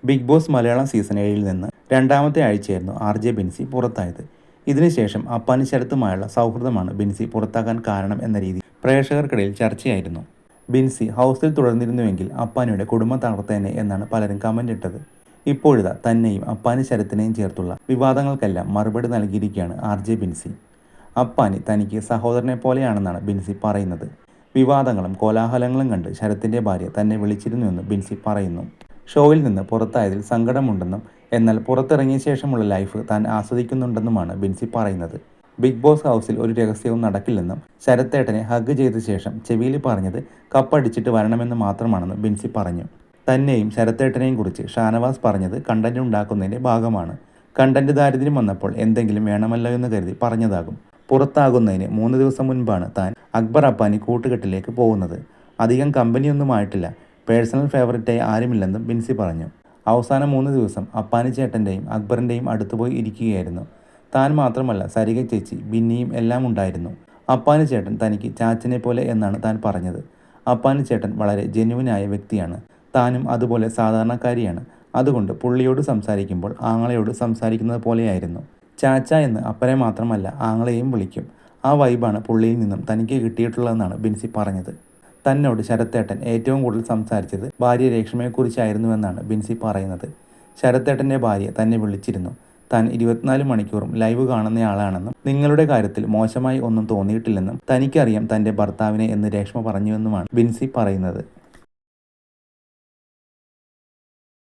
Big boss Malayalam season 7-ൽ നിന്ന് രണ്ടാമത്തെ ആഴ്ചയായിരുന്നു RJ Binsi പുറത്തായത്. ഇതിനുശേഷം അപ്പാനി ശരത്തുമായുള്ള സൗഹൃദമാണ് ബിൻസി പുറത്താകാൻ കാരണം എന്ന രീതി പ്രേക്ഷകർക്കിടയിൽ ചർച്ചയായിരുന്നു. ബിൻസി ഹൗസിൽ തുടർന്നിരുന്നുവെങ്കിൽ അപ്പാനിയുടെ കുടുംബം തകർത്തേനെ എന്നാണ് പലരും കമന്റ് ഇട്ടത്. ഇപ്പോഴിതാ തന്നെയും അപ്പാനി ശരത്തിനെയും ചേർത്തുള്ള വിവാദങ്ങൾക്കെല്ലാം മറുപടി നൽകിയിരിക്കുകയാണ് RJ ബിൻസി. അപ്പാനി തനിക്ക് സഹോദരനെ പോലെയാണെന്നാണ് ബിൻസി പറയുന്നത്. വിവാദങ്ങളും കോലാഹലങ്ങളും കണ്ട് ശരത്തിന്റെ ഭാര്യ തന്നെ വിളിച്ചിരുന്നുവെന്ന് ബിൻസി പറയുന്നു. ഷോയിൽ നിന്ന് പുറത്തായതിൽ സങ്കടമുണ്ടെന്നും എന്നാൽ പുറത്തിറങ്ങിയ ശേഷമുള്ള ലൈഫ് താൻ ആസ്വദിക്കുന്നുണ്ടെന്നുമാണ് ബിൻസി പറയുന്നത്. ബിഗ് ബോസ് ഹൗസിൽ ഒരു രഹസ്യവും നടക്കില്ലെന്നും ശരത്തേട്ടനെ ഹഗ് ചെയ്ത ശേഷം ചെവിയിൽ പറഞ്ഞത് കപ്പടിച്ചിട്ട് വരണമെന്ന് മാത്രമാണെന്ന് ബിൻസി പറഞ്ഞു. തന്നെയും ശരത്തേട്ടനെയും കുറിച്ച് ഷാനവാസ് പറഞ്ഞത് കണ്ടന്റ് ഉണ്ടാക്കുന്നതിന്റെ ഭാഗമാണ്. കണ്ടന്റ് ദാരിദ്ര്യം വന്നപ്പോൾ എന്തെങ്കിലും വേണമല്ലോ എന്ന് കരുതി പറഞ്ഞതാകും. പുറത്താകുന്നതിന് 3 ദിവസം മുൻപാണ് താൻ അക്ബർ അപ്പാനി കൂട്ടുകെട്ടിലേക്ക് പോകുന്നത്. അധികം കമ്പനിയൊന്നും ആയിട്ടില്ല. പേഴ്സണൽ ഫേവറേറ്റായി ആരുമില്ലെന്നും ബിൻസി പറഞ്ഞു. അവസാന 3 ദിവസം അപ്പാനി ചേട്ടൻ്റെയും അക്ബറിൻ്റെയും അടുത്തുപോയി ഇരിക്കുകയായിരുന്നു. താൻ മാത്രമല്ല സരിക ചേച്ചി, ബിന്നിയും എല്ലാം ഉണ്ടായിരുന്നു. അപ്പാനി ചേട്ടൻ തനിക്ക് ചാച്ചനെ പോലെ എന്നാണ് താൻ പറഞ്ഞത്. അപ്പാനി ചേട്ടൻ വളരെ ജെന്യുവനായ വ്യക്തിയാണ്. താനും അതുപോലെ സാധാരണക്കാരിയാണ്. അതുകൊണ്ട് പുള്ളിയോട് സംസാരിക്കുമ്പോൾ ആങ്ങളയോട് സംസാരിക്കുന്നത് പോലെയായിരുന്നു. ചാച്ച എന്ന് അപ്പനെ മാത്രമല്ല ആങ്ങളെയും വിളിക്കും. ആ വൈബാണ് പുള്ളിയിൽ നിന്നും തനിക്ക് കിട്ടിയിട്ടുള്ളതെന്നാണ് ബിൻസി പറഞ്ഞത്. തന്നോട് ശരത്തേട്ടൻ ഏറ്റവും കൂടുതൽ സംസാരിച്ചത് ഭാര്യ രേഷ്മയെക്കുറിച്ചായിരുന്നുവെന്നാണ് ബിൻസി പറയുന്നത്. ശരത്തേട്ടൻ്റെ ഭാര്യ തന്നെ വിളിച്ചിരുന്നു. താൻ 24 മണിക്കൂറും ലൈവ് കാണുന്നയാളാണെന്നും നിങ്ങളുടെ കാര്യത്തിൽ മോശമായി ഒന്നും തോന്നിയിട്ടില്ലെന്നും തനിക്കറിയാം തൻ്റെ ഭർത്താവിനെ എന്ന് രേഷ്മ പറഞ്ഞുവെന്നുമാണ് ബിൻസി പറയുന്നത്.